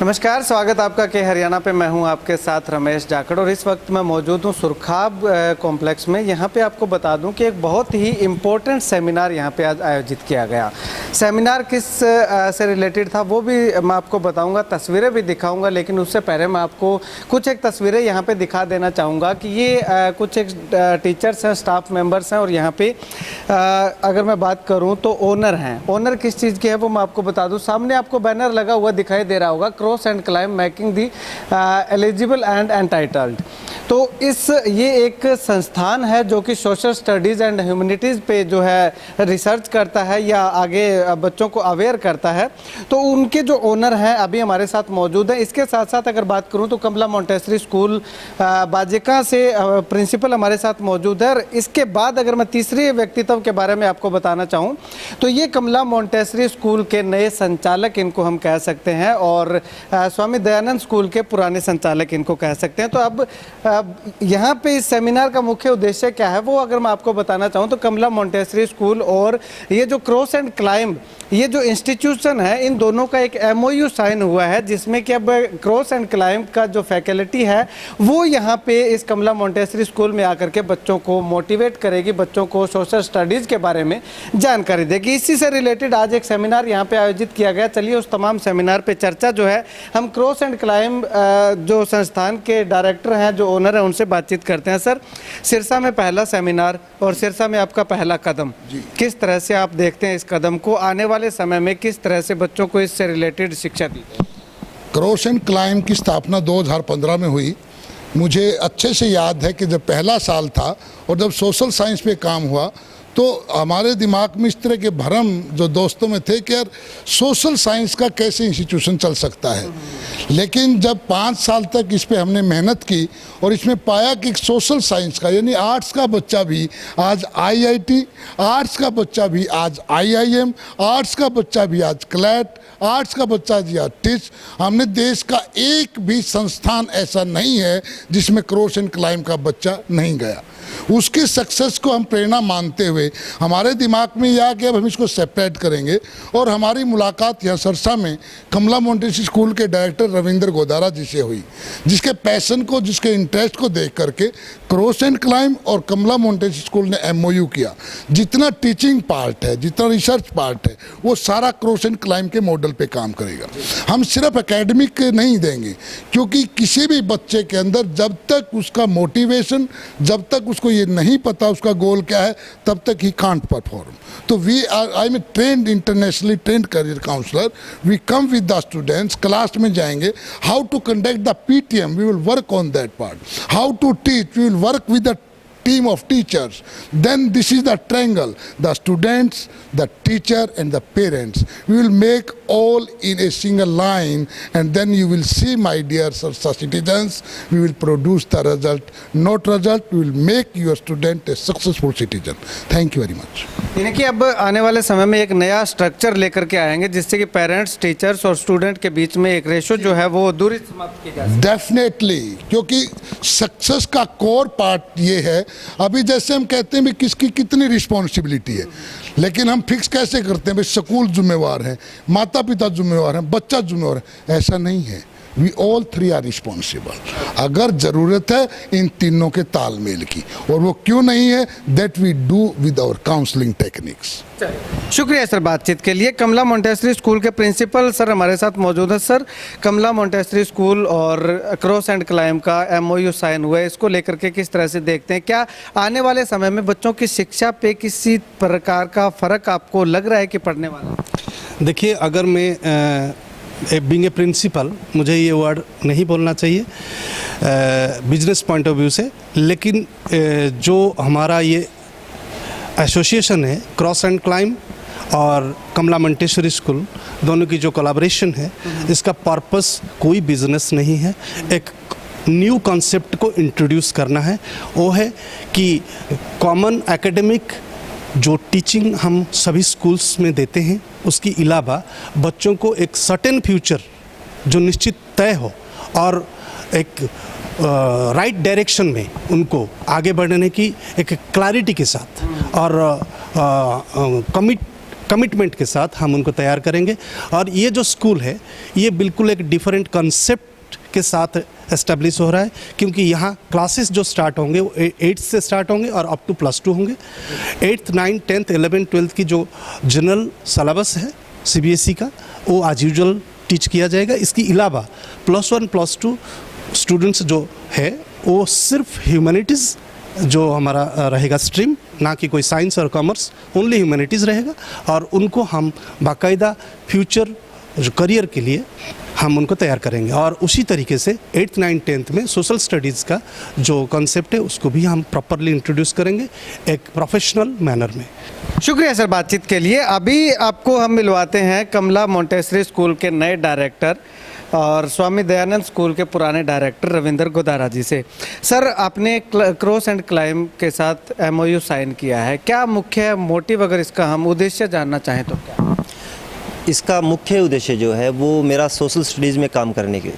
नमस्कार, स्वागत आपका के हरियाणा पे। मैं हूं आपके साथ रमेश जाखड़ और इस वक्त मैं मौजूद हूं सुरखाब कॉम्प्लेक्स में। यहां पे आपको बता दूं कि एक बहुत ही इम्पोर्टेंट सेमिनार यहां पे आज आयोजित किया गया। सेमिनार किस से रिलेटेड था वो भी मैं आपको बताऊंगा, तस्वीरें भी दिखाऊंगा, लेकिन उससे पहले मैं आपको कुछ एक तस्वीरें यहाँ पे दिखा देना चाहूँगा कि ये कुछ एक टीचर्स हैं, स्टाफ मेम्बर्स हैं और यहाँ पे अगर मैं बात करूँ तो ओनर हैं। ओनर किस चीज़ के है वो मैं आपको बता दूँ। सामने आपको बैनर लगा हुआ दिखाई दे रहा होगा, cross and climb making the eligible and entitled. तो ये एक संस्थान है जो कि सोशल स्टडीज़ एंड ह्यूमैनिटीज़ पे जो है रिसर्च करता है या आगे बच्चों को अवेयर करता है। तो उनके जो ओनर हैं अभी हमारे साथ मौजूद हैं। इसके साथ साथ अगर बात करूं तो कमला मोंटेसरी स्कूल बाजिका से प्रिंसिपल हमारे साथ मौजूद है। इसके बाद अगर मैं तीसरे व्यक्तित्व के बारे में आपको बताना चाहूँ तो ये कमला मोंटेसरी स्कूल के नए संचालक इनको हम कह सकते हैं और स्वामी दयानंद स्कूल के पुराने संचालक इनको कह सकते हैं। तो अब यहाँ पे इस सेमिनार का मुख्य उद्देश्य क्या है वो अगर मैं आपको बताना चाहूँ तो कमला मोंटेसरी स्कूल और ये जो क्रॉस एंड क्लाइम ये जो इंस्टीट्यूशन है, इन दोनों का एक MOU साइन हुआ है जिसमें कि अब क्रॉस एंड क्लाइम का जो फैकल्टी है वो यहाँ पे इस कमला मोंटेसरी स्कूल में आकर के बच्चों को मोटिवेट करेगी, बच्चों को सोशल स्टडीज़ के बारे में जानकारी देगी। इसी से रिलेटेड आज एक सेमिनार यहाँ पे आयोजित किया गया। चलिए उस तमाम सेमिनार पे चर्चा जो है हम क्रॉस एंड क्लाइम जो संस्थान के डायरेक्टर हैं, जो ओनर हैं, उनसे बातचीत करते हैं। सर, सिरसा में पहला सेमिनार और सिरसा में आपका पहला कदम, किस तरह से आप देखते हैं इस कदम को? आने वाले समय में किस तरह से बच्चों को इससे रिलेटेड शिक्षा दी? क्रॉस एंड क्लाइम की स्थापना 2015 में हुई। मुझे अच्छे से याद है कि जब पहला साल था और जब सोशल साइंस पे काम हुआ तो हमारे दिमाग में इस तरह के भ्रम जो दोस्तों में थे कि यार सोशल साइंस का कैसे इंस्टीट्यूशन चल सकता है। लेकिन जब 5 साल तक इस पे हमने मेहनत की और इसमें पाया कि सोशल साइंस का यानी आर्ट्स का बच्चा भी आज IIT, आर्ट्स का बच्चा भी आज IIM, आर्ट्स का बच्चा भी आज क्लैट, आर्ट्स का बच्चा भी आज टिच। हमने देश का एक भी संस्थान ऐसा नहीं है जिसमें क्रॉस एंड क्लाइम का बच्चा नहीं गया। उसकी सक्सेस को हम प्रेरणा मानते हुए हमारे दिमाग में यह कि अब हम इसको सेपरेट करेंगे और हमारी मुलाकात यहाँ सरसा में कमला मोंटेसरी स्कूल के डायरेक्टर रविंद्र गोदारा जी से हुई, जिसके पैशन को, जिसके इंटरेस्ट को देख करके क्रॉस एंड क्लाइम और कमला मोंटेसरी स्कूल ने MOU किया। जितना टीचिंग पार्ट है, जितना रिसर्च पार्ट है, वो सारा क्रॉस एंड क्लाइम के मॉडल पे काम करेगा। हम सिर्फ एकेडमिक नहीं देंगे, क्योंकि किसी भी बच्चे के अंदर जब तक उसका मोटिवेशन, जब तक उसको ये नहीं पता उसका गोल क्या है, तब तक ही कांट परफॉर्म। तो I am trained, internationally trained career counsellor. We come with the students, class में जाएंगे, how to conduct the PTM, we will work on that part, how to teach, we will work with the team of teachers. Then this is the triangle, the students, the teacher and the parents. We will make all in a single line and then you will see, my dear citizens, we will produce the result, not result, we will make your student a successful citizen. Thank you very much. यानी कि अब आने वाले समय में एक नया structure लेकर के आएंगे जिससे कि पेरेंट्स, टीचर्स और स्टूडेंट के बीच में एक रेशो जो है वो दूरी समाप्त की जा सके। डेफिनेटली, क्योंकि सक्सेस का कोर पार्ट ये है। अभी जैसे हम कहते हैं भी किसकी कितनी रिस्पॉन्सिबिलिटी है, लेकिन हम फिक्स कैसे करते हैं भाई स्कूल जिम्मेवार है, माता पिता जिम्मेवार हैं, बच्चा जिम्मेवार है? ऐसा नहीं है। We all 3 are responsible. अगर ज़रूरत है इन तीनों के तालमेल की, और वो क्यों नहीं है, that we do with our counselling techniques. शुक्रिया सर बातचीत के लिए। कमला मोंटेसरी स्कूल के प्रिंसिपल सर हमारे साथ मौजूद है। सर, कमला मोंटेसरी स्कूल और क्रॉस एंड क्लाइम का MOU साइन हुआ है, इसको लेकर के किस तरह से देखते हैं? क्या आने वाले समय में बच्चों की शिक्षा पे किसी प्रकार का फ़र्क आपको लग रहा है कि पड़ने वाला? देखिए, अगर मैं बीइंग ए प्रिंसिपल, मुझे ये वर्ड नहीं बोलना चाहिए बिजनेस पॉइंट ऑफ व्यू से, लेकिन जो हमारा ये एसोसिएशन है क्रॉस एंड क्लाइम और कमला मोंटेसरी स्कूल, दोनों की जो कोलैबोरेशन है, इसका पर्पस कोई बिजनेस नहीं है। एक न्यू कॉन्सेप्ट को इंट्रोड्यूस करना है। वो है कि कॉमन एकेडमिक जो टीचिंग हम सभी स्कूल्स में देते हैं, उसके अलावा बच्चों को एक सर्टेन फ्यूचर जो निश्चित तय हो और एक राइट डायरेक्शन में उनको आगे बढ़ने की एक क्लैरिटी के साथ और कमिटमेंट के साथ हम उनको तैयार करेंगे। और ये जो स्कूल है ये बिल्कुल एक डिफरेंट कॉन्सेप्ट के साथ एस्टेब्लिश हो रहा है, क्योंकि यहाँ क्लासेस जो स्टार्ट होंगे वो 8 से स्टार्ट होंगे और अप टू +2 होंगे। 8th 9th 10th 11th 12th की जो जनरल सिलेबस है CBSE का वो आज यूजुअल टीच किया जाएगा। इसके अलावा +1 +2 स्टूडेंट्स जो है वो सिर्फ ह्यूमैनिटीज़ जो हमारा रहेगा स्ट्रीम, ना कि कोई साइंस और कॉमर्स, ओनली ह्यूमैनिटीज़ रहेगा। और उनको हम बाकायदा फ्यूचर जो करियर के लिए हम उनको तैयार करेंगे। और उसी तरीके से 8th 9th 10th में सोशल स्टडीज़ का जो कॉन्सेप्ट है उसको भी हम प्रॉपरली इंट्रोड्यूस करेंगे एक प्रोफेशनल मैनर में। शुक्रिया सर बातचीत के लिए। अभी आपको हम मिलवाते हैं कमला मोंटेसरी स्कूल के नए डायरेक्टर और स्वामी दयानंद स्कूल के पुराने डायरेक्टर रविंदर गोदारा जी से। सर, आपने क्रॉस एंड क्लाइम के साथ MOU साइन किया है, क्या मुख्य मोटिव, अगर इसका हम उद्देश्य जानना चाहें तो क्या? इसका मुख्य उद्देश्य जो है वो मेरा सोशल स्टडीज़ में काम करने की,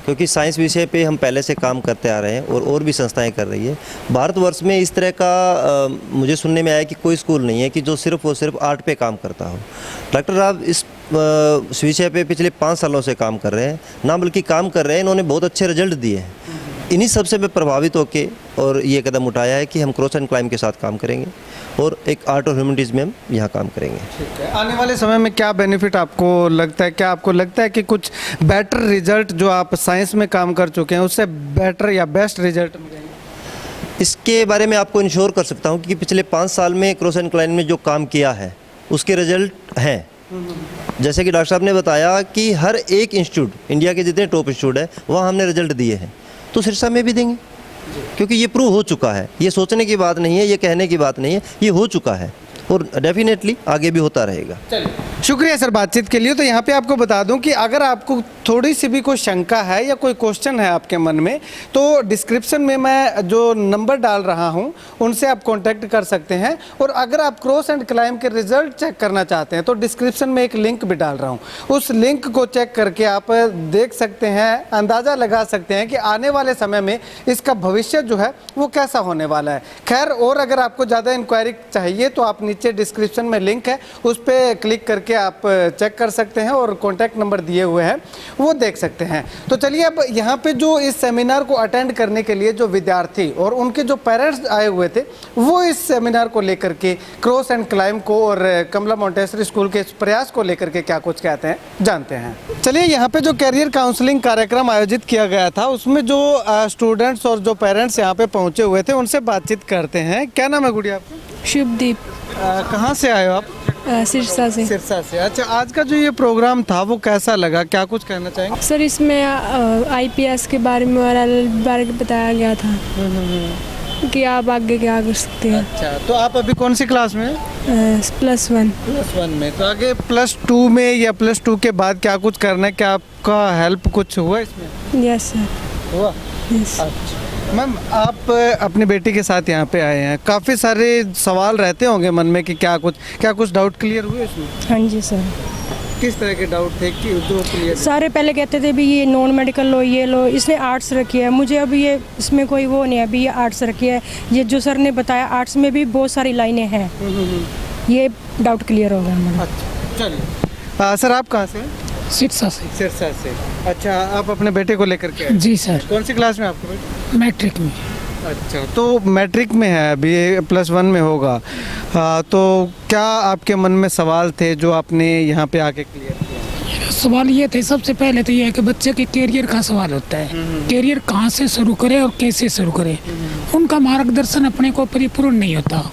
क्योंकि साइंस विषय पे हम पहले से काम करते आ रहे हैं और भी संस्थाएं कर रही है। भारतवर्ष में इस तरह का मुझे सुनने में आया कि कोई स्कूल नहीं है कि जो सिर्फ और सिर्फ आर्ट पे काम करता हो। डॉक्टर राव इस विषय पे पिछले 5 सालों से काम कर रहे हैं, ना बल्कि काम कर रहे हैं, इन्होंने बहुत अच्छे रिजल्ट दिए हैं। इन्हीं सबसे मैं प्रभावित होकर और ये कदम उठाया है कि हम क्रॉस एंड क्लाइम के साथ काम करेंगे और एक आर्ट और ह्यूमैनिटीज़ में हम यहाँ काम करेंगे। ठीक है। आने वाले समय में क्या बेनिफिट आपको लगता है? क्या आपको लगता है कि कुछ बेटर रिजल्ट जो आप साइंस में काम कर चुके हैं उससे बेटर या बेस्ट रिजल्ट मिलेंगे? इसके बारे में आपको इंश्योर कर सकता हूँ कि पिछले 5 साल में क्रॉस एंड क्लाइम में जो काम किया है उसके रिजल्ट हैं। जैसे कि डॉक्टर साहब ने बताया कि हर एक इंस्टीट्यूट, इंडिया के जितने टॉप इंस्टीट्यूट है वहाँ हमने रिजल्ट दिए हैं, तो सिरसा में भी देंगे, क्योंकि ये प्रूव हो चुका है। ये सोचने की बात नहीं है, ये कहने की बात नहीं है, ये हो चुका है और डेफिनेटली आगे भी होता रहेगा। शुक्रिया सर बातचीत के लिए। तो यहाँ पे आपको बता दूं कि अगर आपको थोड़ी सी भी कोई शंका है या कोई क्वेश्चन है आपके मन में, तो डिस्क्रिप्शन में मैं जो नंबर डाल रहा हूँ उनसे आप कांटेक्ट कर सकते हैं। और अगर आप क्रॉस एंड क्लाइम के रिजल्ट चेक करना चाहते हैं तो डिस्क्रिप्शन में एक लिंक भी डाल रहा हूँ, उस लिंक को चेक करके आप देख सकते हैं, अंदाज़ा लगा सकते हैं कि आने वाले समय में इसका भविष्य जो है वो कैसा होने वाला है। खैर, और अगर आपको ज़्यादा इंक्वायरी चाहिए तो आप नीचे डिस्क्रिप्शन में लिंक है, उस पर क्लिक करके आप चेक कर सकते हैं और कॉन्टैक्ट नंबर दिए हुए हैं वो देख सकते हैं। तो चलिए, अब यहाँ पे जो इस सेमिनार को अटेंड करने के लिए जो विद्यार्थी और उनके जो पेरेंट्स आए हुए थे वो इस सेमिनार को लेकर के, क्रॉस एंड क्लाइम को और कमला मोंटेसरी स्कूल के इस प्रयास को लेकर के क्या कुछ कहते हैं जानते हैं। चलिए, यहाँ पे जो कैरियर काउंसलिंग कार्यक्रम आयोजित किया गया था उसमें जो स्टूडेंट्स और जो पेरेंट्स यहाँ पे पहुँचे हुए थे उनसे बातचीत करते हैं। क्या नाम है गुड़िया आपका? शुभदीप। कहाँ से आए हो आप? सिरसा से। सिरसा से। अच्छा, आज का जो ये प्रोग्राम था वो कैसा लगा, क्या कुछ कहना चाहेंगे? सर, इसमें IPS के बारे में और LLB बारे में बताया गया था कि आप आगे क्या कर सकते हैं। अच्छा, तो आप अभी कौन सी क्लास में? +1। +1 में। तो आगे +2 में या +2 के बाद क्या कुछ करना है, क्या आपका हेल्प कुछ हुआ इसमें? Yes sir. हुआ? यस। अच्छा मैम, आप अपनी बेटी के साथ यहाँ पे आए हैं, काफ़ी सारे सवाल रहते होंगे मन में कि क्या कुछ डाउट क्लियर हुए इसमें? हाँ जी सर। किस तरह के डाउट थे कि जो क्लियर? सारे पहले कहते थे भी ये नॉन मेडिकल लो, ये लो, इसने आर्ट्स रखी है। मुझे अभी ये इसमें कोई वो नहीं है, अभी ये आर्ट्स रखी है। ये जो सर ने बताया आर्ट्स में भी बहुत सारी लाइनें हैं, ये डाउट क्लियर हो गया हमारा। अच्छा, चलिए। सर, आप कहाँ से हैं? सिरसा से। सिरसा से। अच्छा, आप अपने बेटे को लेकर के आए? जी सर। कौन सी क्लास में आपका बेटा? मैट्रिक में। अच्छा, तो मैट्रिक में है अभी, +1 में होगा। तो क्या आपके मन में सवाल थे जो आपने यहाँ पे आके क्लियर किया? सवाल ये थे, सबसे पहले तो ये है कि बच्चे के कैरियर का सवाल होता है, कैरियर कहाँ से शुरू करे और कैसे शुरू करे। उनका मार्गदर्शन अपने को परिपूर्ण नहीं होता,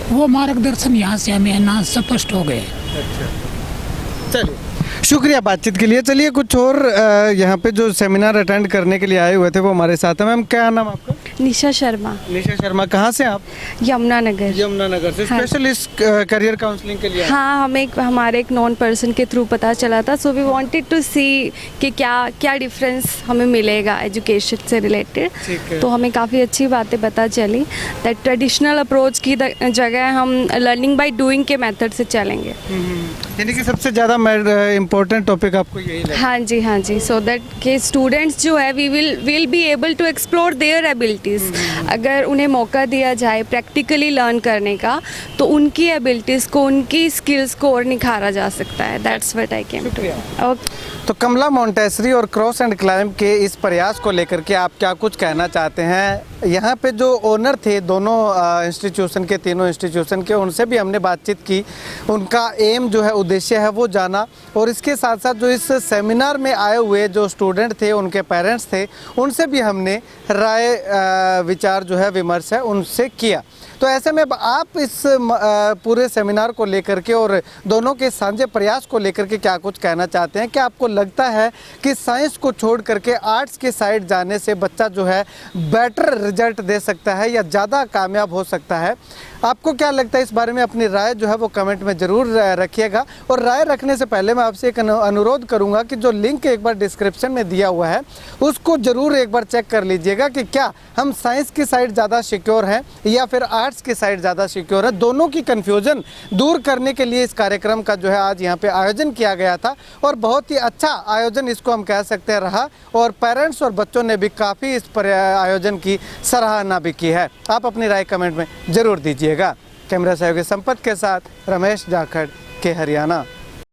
वो मार्गदर्शन यहाँ से हमें ना स्पष्ट हो गए। चलिए, शुक्रिया बातचीत के लिए। चलिए, कुछ और यहाँ पे जो सेमिनार अटेंड करने के लिए आए हुए थे वो हमारे साथ हैं। मैम, क्या नाम आपका? निशा शर्मा। निशा शर्मा, कहाँ से आप? यमुनानगर। यमुनानगर से। हाँ। स्पेशल इस करियर काउंसलिंग के लिए? हाँ, हमें हमारे एक नॉन पर्सन के थ्रू पता चला था, सो वी वांटेड टू सी कि क्या डिफरेंस हमें मिलेगा एजुकेशन से रिलेटेड। तो हमें काफ़ी अच्छी बातें पता चली दैट ट्रेडिशनल अप्रोच की जगह हम लर्निंग बाय डूइंग के मेथड से चलेंगे। यानी कि सबसे ज़्यादा इम्पोर्टेंट टॉपिक आपको यही लगा? हाँ जी, सो दैट के स्टूडेंट्स जो है we will be able to explore their ability abilities. अगर उन्हें मौका दिया जाए प्रैक्टिकली लर्न करने का तो उनकी एबिलिटीज़ को, उनकी स्किल्स को और निखारा जा सकता है। That's what I came to. Okay, तो कमला मोंटेसरी और क्रॉस एंड क्लाइंब के इस प्रयास को लेकर के आप क्या कुछ कहना चाहते हैं? यहाँ पे जो ओनर थे दोनों इंस्टीट्यूशन के, तीनों इंस्टीट्यूशन के, उनसे भी हमने बातचीत की, उनका एम जो है, उद्देश्य है वो जाना, और इसके साथ साथ जो इस सेमिनार में आए हुए जो स्टूडेंट थे, उनके पेरेंट्स थे, उनसे भी हमने राय विचार जो है, विमर्श है, उनसे किया। तो ऐसे में आप इस पूरे सेमिनार को लेकर के और दोनों के साझे प्रयास को लेकर के क्या कुछ कहना चाहते हैं? क्या आपको लगता है कि साइंस को छोड़ करके आर्ट्स के साइड जाने से बच्चा जो है बेटर रिजल्ट दे सकता है या ज़्यादा कामयाब हो सकता है? आपको क्या लगता है इस बारे में? अपनी राय जो है वो कमेंट में ज़रूर रखिएगा। और राय रखने से पहले मैं आपसे एक अनुरोध करूंगा कि जो लिंक एक बार डिस्क्रिप्शन में दिया हुआ है उसको ज़रूर एक बार चेक कर लीजिएगा कि क्या हम साइंस की साइड ज़्यादा सिक्योर हैं या फिर आर्ट्स की साइड ज़्यादा सिक्योर है। दोनों की कन्फ्यूज़न दूर करने के लिए इस कार्यक्रम का जो है आज यहाँ पे आयोजन किया गया था, और बहुत ही अच्छा आयोजन इसको हम कह सकते हैं रहा, और पेरेंट्स और बच्चों ने भी काफ़ी इस आयोजन की सराहना भी की है। आप अपनी राय कमेंट में ज़रूर दीजिएगा। कैमरा सहयोगी संपत के साथ रमेश जाखड़ के हरियाणा।